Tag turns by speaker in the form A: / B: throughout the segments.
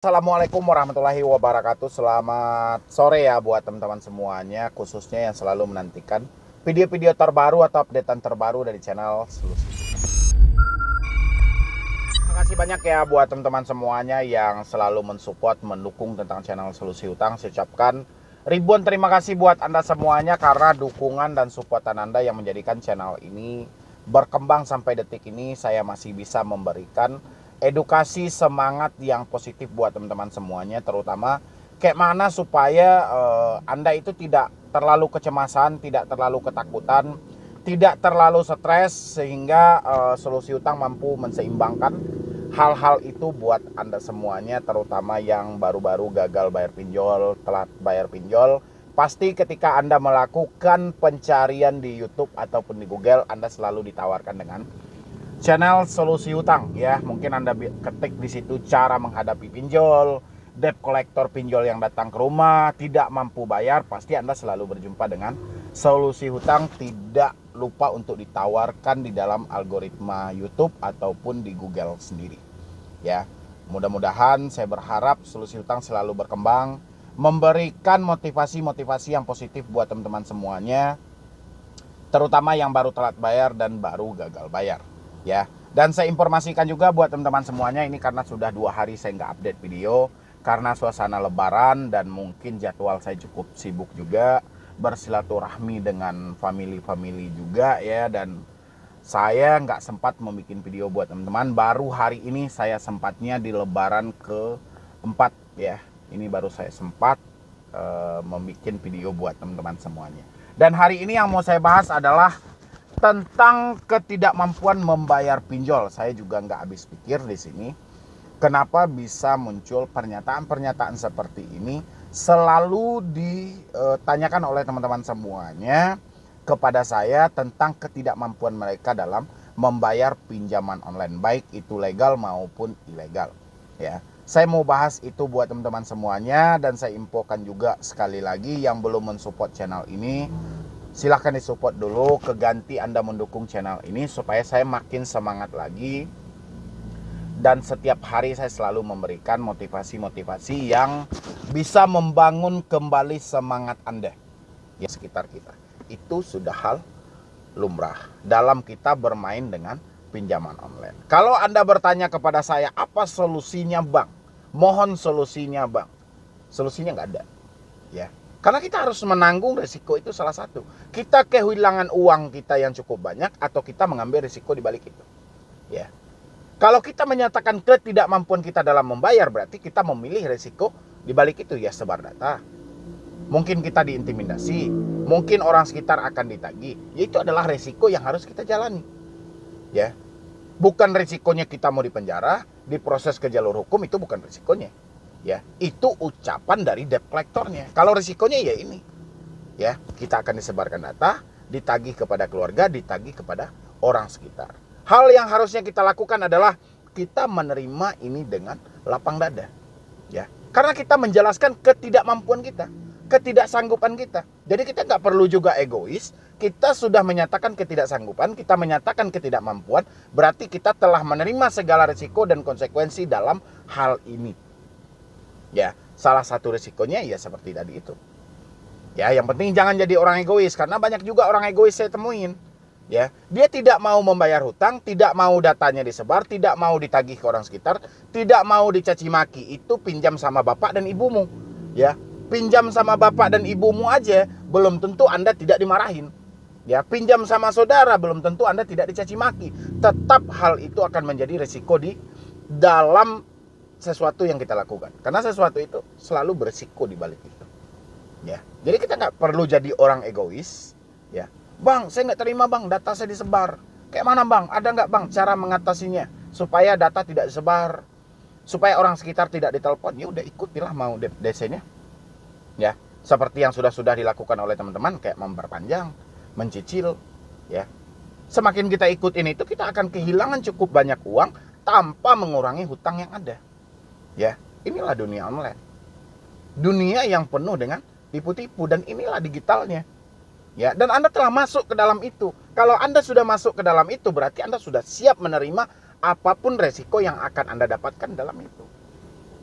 A: Assalamualaikum warahmatullahi wabarakatuh. Selamat sore ya buat teman-teman semuanya, khususnya yang selalu menantikan video-video terbaru atau updatean terbaru dari channel Solusi. Terima kasih banyak ya buat teman-teman semuanya yang selalu mensupport, mendukung tentang channel Solusi Utang. Saya ucapkan ribuan terima kasih buat Anda semuanya karena dukungan dan supportan Anda yang menjadikan channel ini berkembang sampai detik ini. Saya masih bisa memberikan edukasi semangat yang positif buat teman-teman semuanya, terutama kayak mana supaya Anda itu tidak terlalu kecemasan, tidak terlalu ketakutan, tidak terlalu stres, sehingga Solusi Utang mampu menseimbangkan hal-hal itu buat Anda semuanya, terutama yang baru-baru gagal bayar pinjol, telat bayar pinjol. Pasti ketika Anda melakukan pencarian di YouTube ataupun di Google, Anda selalu ditawarkan dengan channel Solusi Utang ya. Mungkin Anda ketik di situ cara menghadapi pinjol, debt collector pinjol yang datang ke rumah, tidak mampu bayar, pasti Anda selalu berjumpa dengan Solusi Utang. Tidak lupa untuk ditawarkan di dalam algoritma YouTube ataupun di Google sendiri. Ya. Mudah-mudahan saya berharap Solusi Utang selalu berkembang, memberikan motivasi-motivasi yang positif buat teman-teman semuanya, terutama yang baru telat bayar dan baru gagal bayar. Ya, dan saya informasikan juga buat teman-teman semuanya, ini karena sudah 2 hari saya nggak update video karena suasana lebaran dan mungkin jadwal saya cukup sibuk juga bersilaturahmi dengan family juga ya, dan saya nggak sempat membuat video buat teman-teman. Baru hari ini saya sempatnya di lebaran keempat ya, ini baru saya sempat membuat video buat teman-teman semuanya. Dan hari ini yang mau saya bahas adalah tentang ketidakmampuan membayar pinjol. Saya juga nggak habis pikir di sini. Kenapa bisa muncul pernyataan-pernyataan seperti ini? Selalu ditanyakan oleh teman-teman semuanya kepada saya tentang ketidakmampuan mereka dalam membayar pinjaman online, baik itu legal maupun ilegal. Ya, saya mau bahas itu buat teman-teman semuanya, dan saya infokan juga sekali lagi yang belum mensupport channel ini, silahkan disupport dulu, keganti Anda mendukung channel ini supaya saya makin semangat lagi. Dan setiap hari saya selalu memberikan motivasi-motivasi yang bisa membangun kembali semangat Anda ya sekitar kita. Itu sudah hal lumrah dalam kita bermain dengan pinjaman online. Kalau Anda bertanya kepada saya, apa solusinya Bang? Mohon solusinya Bang. Solusinya nggak ada ya. Karena kita harus menanggung risiko, itu salah satu. Kita kehilangan uang kita yang cukup banyak atau kita mengambil risiko di balik itu. Ya. Kalau kita menyatakan ketidakmampuan kita dalam membayar, berarti kita memilih risiko di balik itu ya, sebar data. Mungkin kita diintimidasi, mungkin orang sekitar akan ditagih. Ya, itu adalah risiko yang harus kita jalani. Ya. Bukan risikonya kita mau dipenjara, diproses ke jalur hukum, itu bukan risikonya. Ya, itu ucapan dari debt collectornya. Kalau risikonya ya ini, ya kita akan disebarkan data, ditagih kepada keluarga, ditagih kepada orang sekitar. Hal yang harusnya kita lakukan adalah kita menerima ini dengan lapang dada, ya, karena kita menjelaskan ketidakmampuan kita, ketidaksanggupan kita. Jadi kita nggak perlu juga egois. Kita sudah menyatakan ketidaksanggupan, kita menyatakan ketidakmampuan, berarti kita telah menerima segala risiko dan konsekuensi dalam hal ini. Ya, salah satu risikonya ya seperti tadi itu. Ya, yang penting jangan jadi orang egois, karena banyak juga orang egois saya temuin. Ya, dia tidak mau membayar hutang, tidak mau datanya disebar, tidak mau ditagih ke orang sekitar, tidak mau dicaci maki. Itu pinjam sama bapak dan ibumu. Ya, pinjam sama bapak dan ibumu aja belum tentu Anda tidak dimarahin. Ya, pinjam sama saudara belum tentu Anda tidak dicaci maki. Tetap hal itu akan menjadi risiko di dalam sesuatu yang kita lakukan, karena sesuatu itu selalu berisiko di balik itu. Ya, jadi kita nggak perlu jadi orang egois. Ya, Bang, saya nggak terima Bang, data saya disebar. Kayak mana Bang? Ada nggak Bang cara mengatasinya supaya data tidak disebar, supaya orang sekitar tidak ditelepon? Ya udah, ikutilah mau DC-nya. Ya, seperti yang sudah dilakukan oleh teman-teman, kayak memperpanjang, mencicil. Ya, semakin kita ikutin itu, kita akan kehilangan cukup banyak uang tanpa mengurangi hutang yang ada. Ya, inilah dunia online. Dunia yang penuh dengan tipu-tipu, dan inilah digitalnya. Ya, dan Anda telah masuk ke dalam itu. Kalau Anda sudah masuk ke dalam itu, berarti Anda sudah siap menerima apapun resiko yang akan Anda dapatkan dalam itu.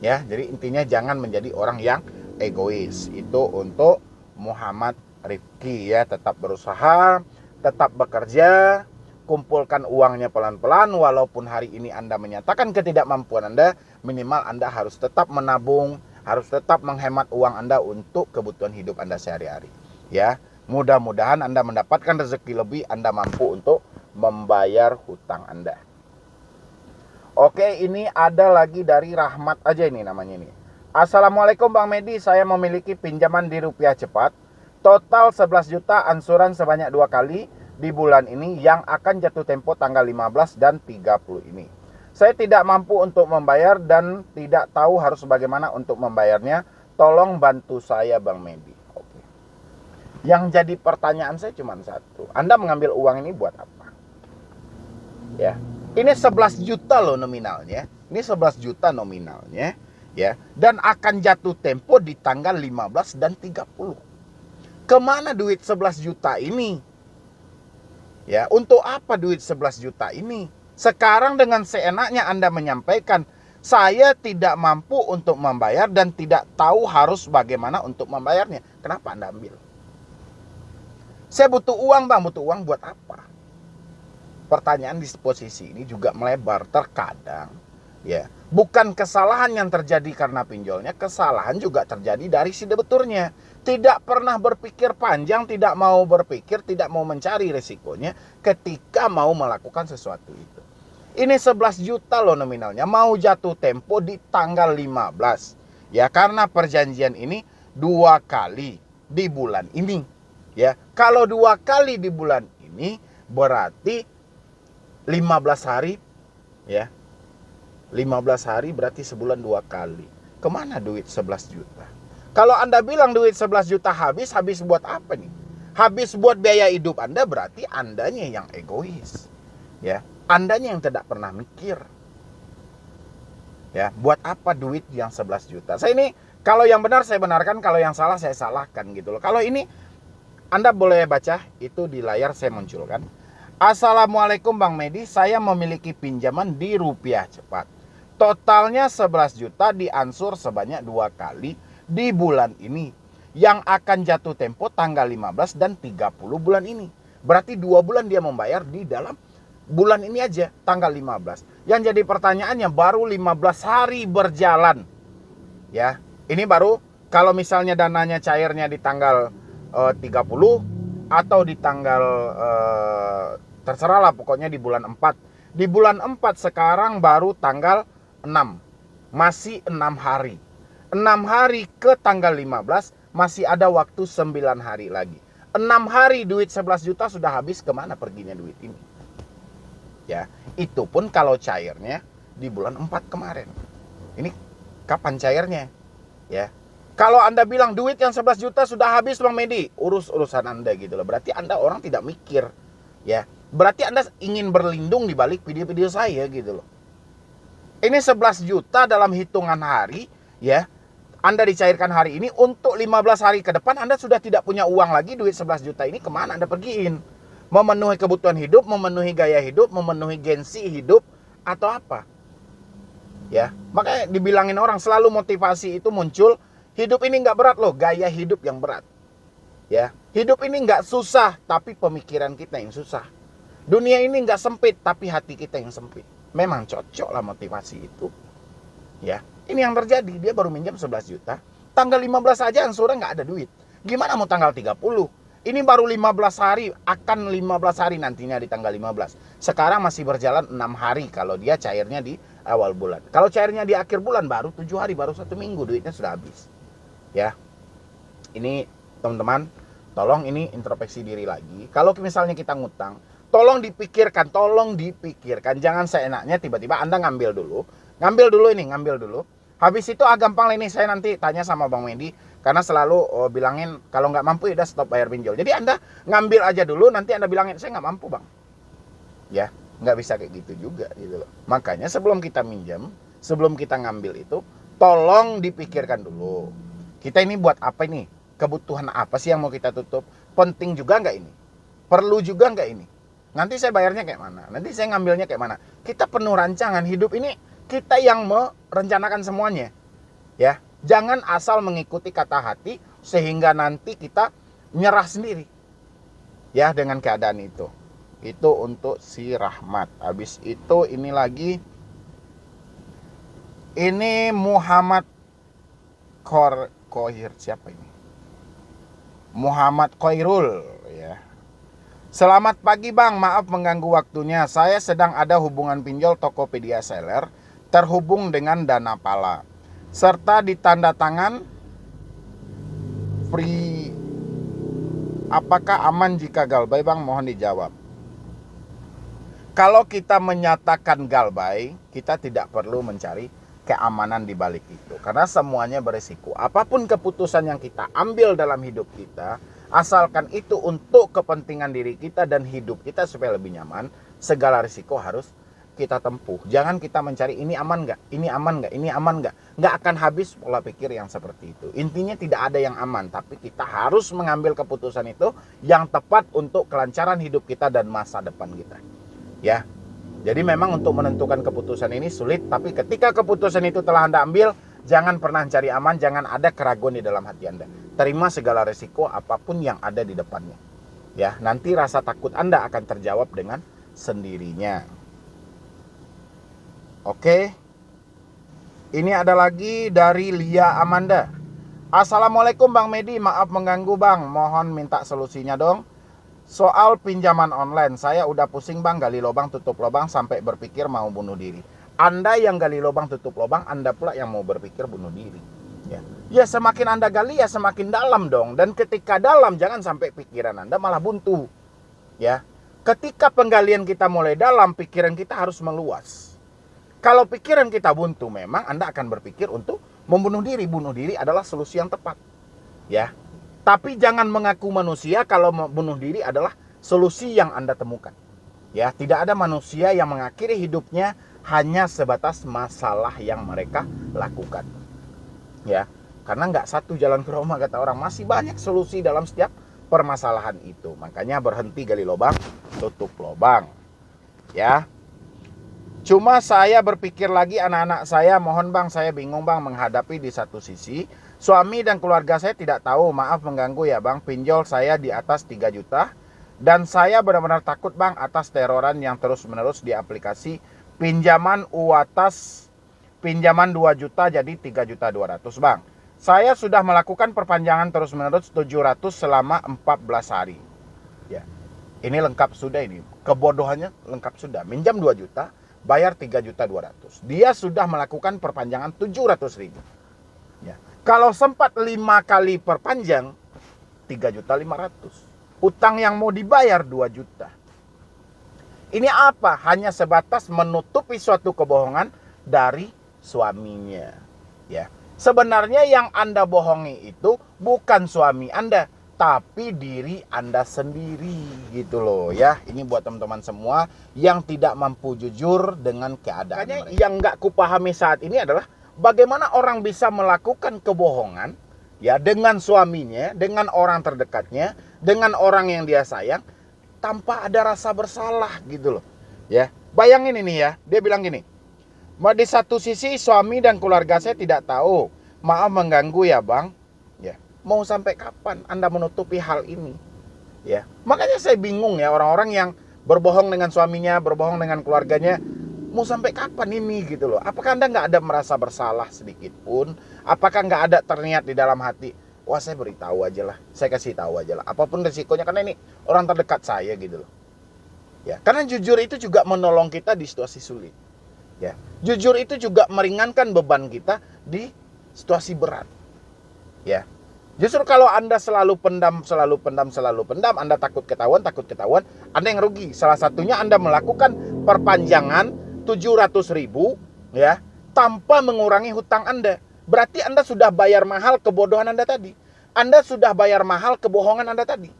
A: Ya, jadi intinya jangan menjadi orang yang egois. Itu untuk Muhammad Rifki ya, tetap berusaha, tetap bekerja, kumpulkan uangnya pelan-pelan. Walaupun hari ini Anda menyatakan ketidakmampuan Anda, minimal Anda harus tetap menabung, harus tetap menghemat uang Anda untuk kebutuhan hidup Anda sehari-hari. Ya, mudah-mudahan Anda mendapatkan rezeki lebih, Anda mampu untuk membayar hutang Anda. Oke, ini ada lagi dari Rahmat aja ini namanya ini. Assalamualaikum Bang Medi, saya memiliki pinjaman di Rupiah Cepat. Total 11 juta, ansuran sebanyak 2 kali di bulan ini yang akan jatuh tempo tanggal 15 dan 30 ini. Saya tidak mampu untuk membayar dan tidak tahu harus bagaimana untuk membayarnya. Tolong bantu saya Bang Medi. Oke. Yang jadi pertanyaan saya cuma satu. Anda mengambil uang ini buat apa? Ya. Ini 11 juta loh nominalnya. Ini 11 juta nominalnya, ya. Dan akan jatuh tempo di tanggal 15 dan 30. Kemana duit 11 juta ini? Ya, untuk apa duit 11 juta ini? Sekarang dengan seenaknya Anda menyampaikan, saya tidak mampu untuk membayar dan tidak tahu harus bagaimana untuk membayarnya. Kenapa Anda ambil? Saya butuh uang Bang, butuh uang buat apa? Pertanyaan di posisi ini juga melebar terkadang, ya. Bukan kesalahan yang terjadi karena pinjolnya, kesalahan juga terjadi dari si debiturnya. Tidak pernah berpikir panjang, tidak mau berpikir, tidak mau mencari resikonya ketika mau melakukan sesuatu itu. Ini 11 juta loh nominalnya, mau jatuh tempo di tanggal 15. Ya, karena perjanjian ini 2 kali di bulan ini. Ya, kalau 2 kali di bulan ini berarti 15 hari, ya. 15 hari berarti sebulan 2 kali. Kemana duit 11 juta? Kalau Anda bilang duit 11 juta habis buat apa nih? Habis buat biaya hidup Anda, berarti Andanya yang egois. Ya, Andanya yang tidak pernah mikir. Ya, buat apa duit yang 11 juta? Saya ini, kalau yang benar saya benarkan, kalau yang salah saya salahkan gitu loh. Kalau ini Anda boleh baca, itu di layar saya munculkan. Assalamualaikum Bang Medi, saya memiliki pinjaman di Rupiah Cepat. Totalnya 11 juta, diansur sebanyak 2 kali di bulan ini. Yang akan jatuh tempo tanggal 15 dan 30 bulan ini. Berarti 2 bulan dia membayar di dalam bulan ini aja, tanggal 15. Yang jadi pertanyaannya, baru 15 hari berjalan. Ya, ini baru kalau misalnya dananya cairnya di tanggal 30 atau di tanggal terserah lah, pokoknya di bulan 4. Di bulan 4 sekarang baru tanggal 6. Masih 6 hari. 6 hari ke tanggal 15 masih ada waktu 9 hari lagi. 6 hari duit 11 juta sudah habis, kemana perginya duit ini? Ya, itu pun kalau cairnya di bulan 4 kemarin. Ini kapan cairnya? Ya. Kalau Anda bilang duit yang 11 juta sudah habis Bang Medi, urusan Anda gitu loh. Berarti Anda orang tidak mikir. Ya. Berarti Anda ingin berlindung di balik video-video saya gitu loh. Ini 11 juta dalam hitungan hari, ya. Anda dicairkan hari ini, untuk 15 hari ke depan Anda sudah tidak punya uang lagi. Duit 11 juta ini kemana Anda pergiin? Memenuhi kebutuhan hidup, memenuhi gaya hidup, memenuhi gengsi hidup, atau apa? Ya, makanya dibilangin orang selalu motivasi itu muncul. Hidup ini nggak berat loh, gaya hidup yang berat. Ya, hidup ini nggak susah, tapi pemikiran kita yang susah. Dunia ini nggak sempit, tapi hati kita yang sempit. Memang cocok lah motivasi itu. Ya, ini yang terjadi, dia baru minjam 11 juta. Tanggal 15 aja ansuran nggak ada duit. Gimana mau tanggal 30? Ini baru 15 hari, akan 15 hari nantinya di tanggal 15. Sekarang masih berjalan 6 hari kalau dia cairnya di awal bulan. Kalau cairnya di akhir bulan baru 7 hari, baru 1 minggu duitnya sudah habis. Ya, ini teman-teman, tolong ini introspeksi diri lagi. Kalau misalnya kita ngutang, tolong dipikirkan. Jangan seenaknya tiba-tiba Anda ngambil dulu ini. Habis itu gampang lah ini, saya nanti tanya sama Bang Medi, karena selalu bilangin kalau nggak mampu ya udah stop bayar pinjol. Jadi Anda ngambil aja dulu, nanti Anda bilangin saya nggak mampu Bang. Ya, nggak bisa kayak gitu juga gitu loh. Makanya sebelum kita minjam, sebelum kita ngambil itu, tolong dipikirkan dulu. Kita ini buat apa ini? Kebutuhan apa sih yang mau kita tutup? Penting juga nggak ini? Perlu juga nggak ini? Nanti saya bayarnya kayak mana? Nanti saya ngambilnya kayak mana? Kita penuh rancangan. Hidup ini kita yang merencanakan semuanya. Ya, jangan asal mengikuti kata hati sehingga nanti kita nyerah sendiri. Ya, dengan keadaan itu. Itu untuk si Rahmat. Habis itu ini lagi, ini Muhammad Khoir, siapa ini? Muhammad Khairul, ya. Selamat pagi Bang, maaf mengganggu waktunya. Saya sedang ada hubungan pinjol Tokopedia Seller terhubung dengan Dana Pala serta ditanda tangan free. Apakah aman jika galbay Bang? Mohon dijawab. Kalau kita menyatakan galbay, kita tidak perlu mencari keamanan di balik itu, karena semuanya beresiko. Apapun keputusan yang kita ambil dalam hidup kita, asalkan itu untuk kepentingan diri kita dan hidup kita supaya lebih nyaman, segala risiko harus kita tempuh. Jangan kita mencari ini aman nggak, ini aman nggak, ini aman nggak. Nggak akan habis pola pikir yang seperti itu. Intinya tidak ada yang aman, tapi kita harus mengambil keputusan itu yang tepat untuk kelancaran hidup kita dan masa depan kita. Ya, jadi memang untuk menentukan keputusan ini sulit, tapi ketika keputusan itu telah Anda ambil, jangan pernah cari aman, jangan ada keraguan di dalam hati Anda. Terima segala resiko apapun yang ada di depannya. Ya, nanti rasa takut Anda akan terjawab dengan sendirinya. Oke. Ini ada lagi dari Lia Amanda. Assalamualaikum Bang Medi, maaf mengganggu Bang, mohon minta solusinya dong. Soal pinjaman online, saya udah pusing Bang, gali lubang tutup lubang sampai berpikir mau bunuh diri. Anda yang gali lubang tutup lubang, Anda pula yang mau berpikir bunuh diri. Ya semakin Anda gali ya semakin dalam dong. Dan ketika dalam jangan sampai pikiran Anda malah buntu. Ya, ketika penggalian kita mulai dalam, pikiran kita harus meluas. Kalau pikiran kita buntu, memang Anda akan berpikir untuk membunuh diri. Bunuh diri adalah solusi yang tepat. Ya. Tapi jangan mengaku manusia kalau bunuh diri adalah solusi yang Anda temukan. Ya, tidak ada manusia yang mengakhiri hidupnya hanya sebatas masalah yang mereka lakukan. Ya, karena nggak satu jalan ke Roma kata orang, masih banyak solusi dalam setiap permasalahan itu. Makanya berhenti gali lubang, tutup lubang. Ya. Cuma saya berpikir lagi anak-anak saya, mohon Bang, saya bingung Bang menghadapi di satu sisi. Suami dan keluarga saya tidak tahu, maaf mengganggu ya Bang, pinjol saya di atas 3 juta. Dan saya benar-benar takut Bang atas teroran yang terus-menerus di aplikasi pinjaman UATAS, pinjaman 2 juta jadi 3.200.000 Bang. Saya sudah melakukan perpanjangan terus-menerus 700 selama 14 hari. Ya, ini lengkap sudah ini, kebodohannya lengkap sudah, minjam 2 juta, bayar 3.200.000. Dia sudah melakukan perpanjangan 700.000. Ya. Kalau sempat 5 kali perpanjang 3.500.000. Utang yang mau dibayar 2 juta. Ini apa? Hanya sebatas menutupi suatu kebohongan dari suaminya. Ya. Sebenarnya yang Anda bohongi itu bukan suami Anda, tapi diri Anda sendiri gitu loh ya. Ini buat teman-teman semua yang tidak mampu jujur dengan keadaan mereka. Yang nggak kupahami saat ini adalah bagaimana orang bisa melakukan kebohongan ya dengan suaminya, dengan orang terdekatnya, dengan orang yang dia sayang tanpa ada rasa bersalah gitu loh. Ya, bayangin ini ya, dia bilang gini. Di satu sisi suami dan keluarga saya tidak tahu. Maaf mengganggu ya Bang. Ya, mau sampai kapan Anda menutupi hal ini? Ya, makanya saya bingung ya orang-orang yang berbohong dengan suaminya, berbohong dengan keluarganya. Mau sampai kapan ini gitu loh. Apakah Anda nggak ada merasa bersalah sedikit pun? Apakah nggak ada terniat di dalam hati, wah saya beritahu aja lah, saya kasih tahu aja lah, apapun resikonya, karena ini orang terdekat saya gitu loh. Ya, karena jujur itu juga menolong kita di situasi sulit. Ya, jujur itu juga meringankan beban kita di situasi berat. Ya, justru kalau Anda selalu pendam, Anda takut ketahuan, Anda yang rugi. Salah satunya Anda melakukan perpanjangan 700.000 ya, tanpa mengurangi hutang Anda. Berarti Anda sudah bayar mahal kebodohan Anda tadi. Anda sudah bayar mahal kebohongan Anda tadi.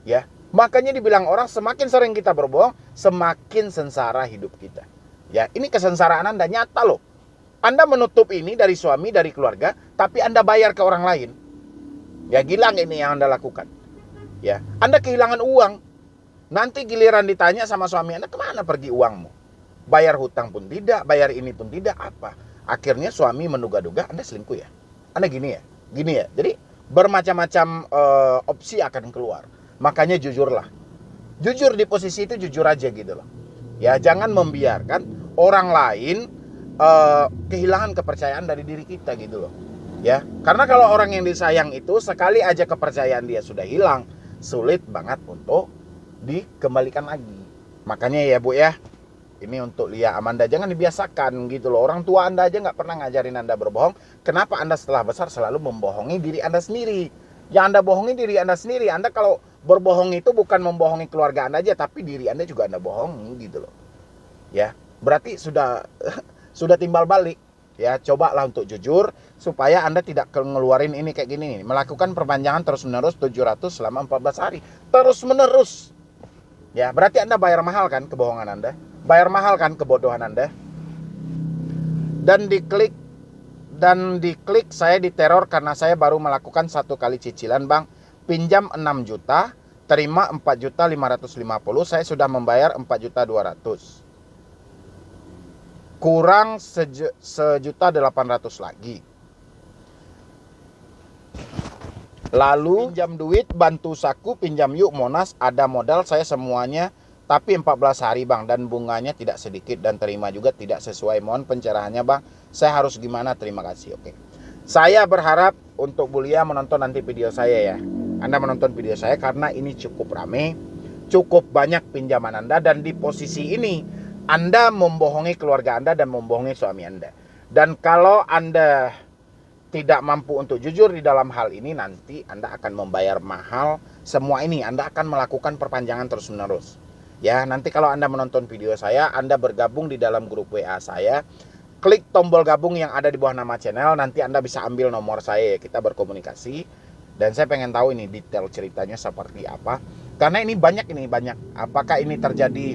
A: Ya, makanya dibilang orang semakin sering kita berbohong, semakin sengsara hidup kita. Ya, ini kesengsaraan Anda nyata loh. Anda menutup ini dari suami, dari keluarga, tapi Anda bayar ke orang lain. Ya, gila ini yang Anda lakukan. Ya, Anda kehilangan uang. Nanti giliran ditanya sama suami Anda, kemana pergi uangmu? Bayar hutang pun tidak, bayar ini pun tidak, apa? akhirnya suami menduga-duga Anda selingkuh ya, Anda gini ya. Jadi bermacam-macam opsi akan keluar. Makanya jujurlah, jujur di posisi itu, jujur aja gitu loh ya. Jangan membiarkan orang lain kehilangan kepercayaan dari diri kita gitu loh ya. Karena kalau orang yang disayang itu sekali aja kepercayaan dia sudah hilang, sulit banget untuk dikembalikan lagi. Makanya ya Bu ya, ini untuk Lia Amanda, jangan dibiasakan gitu loh. Orang tua Anda aja nggak pernah ngajarin Anda berbohong. Kenapa Anda setelah besar selalu membohongi diri Anda sendiri? Yang Anda bohongi diri Anda sendiri. Anda kalau berbohong itu bukan membohongi keluarga Anda aja, tapi diri Anda juga Anda bohongi gitu loh. Ya, berarti sudah sudah timbal balik. Ya, cobalah untuk jujur supaya Anda tidak ngeluarin ini kayak gini nih. Melakukan perpanjangan terus-menerus 700 selama 14 hari. Terus-menerus. Ya, berarti Anda bayar mahal kan kebohongan Anda? Bayar mahal kan kebodohan Anda? Dan diklik saya diteror karena saya baru melakukan 1 kali cicilan, Bang. Pinjam 6 juta, terima 4.550.000, saya sudah membayar 4.200.000. Kurang 1.800.000 lagi. Lalu pinjam duit, bantu saku, pinjam yuk Monas, ada modal saya semuanya, tapi 14 hari Bang, dan bunganya tidak sedikit, dan terima juga tidak sesuai. Mohon pencerahannya Bang, saya harus gimana? Terima kasih. Oke, saya berharap untuk Bu Lia menonton nanti video saya ya. Anda menonton video saya karena ini cukup rame, cukup banyak pinjaman Anda, dan di posisi ini Anda membohongi keluarga Anda dan membohongi suami Anda. Dan kalau Anda tidak mampu untuk jujur di dalam hal ini, nanti Anda akan membayar mahal semua ini. Anda akan melakukan perpanjangan terus-menerus. Ya, nanti kalau Anda menonton video saya, Anda bergabung di dalam grup WA saya, klik tombol gabung yang ada di bawah nama channel, nanti Anda bisa ambil nomor saya ya, kita berkomunikasi. Dan saya pengen tahu ini detail ceritanya seperti apa. Karena ini banyak. Apakah ini terjadi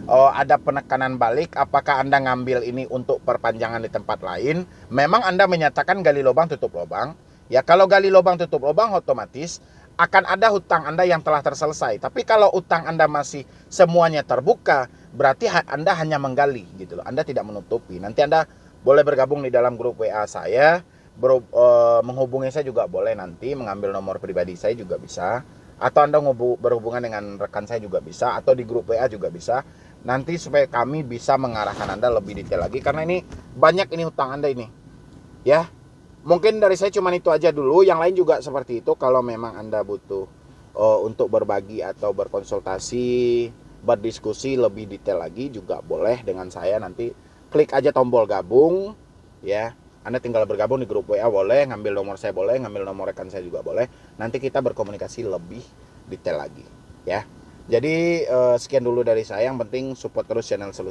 A: ada penekanan balik, apakah Anda ngambil ini untuk perpanjangan di tempat lain? Memang Anda menyatakan gali lubang tutup lubang. Ya, kalau gali lubang tutup lubang otomatis akan ada hutang Anda yang telah terselesai. Tapi kalau hutang Anda masih semuanya terbuka, berarti Anda hanya menggali gitu loh. Anda tidak menutupi. Nanti Anda boleh bergabung di dalam grup WA saya, menghubungi saya juga boleh, nanti mengambil nomor pribadi saya juga bisa, atau Anda berhubungan dengan rekan saya juga bisa, atau di grup WA juga bisa. Nanti supaya kami bisa mengarahkan Anda lebih detail lagi, karena ini banyak ini hutang Anda ini. Ya, mungkin dari saya cuma itu aja dulu. Yang lain juga seperti itu. Kalau memang Anda butuh untuk berbagi atau berkonsultasi, berdiskusi lebih detail lagi juga boleh dengan saya. Nanti klik aja tombol gabung. Ya, Anda tinggal bergabung di grup WA boleh, ngambil nomor saya boleh, ngambil nomor rekan saya juga boleh. Nanti kita berkomunikasi lebih detail lagi. Ya. Jadi sekian dulu dari saya. Yang penting support terus channel Solusi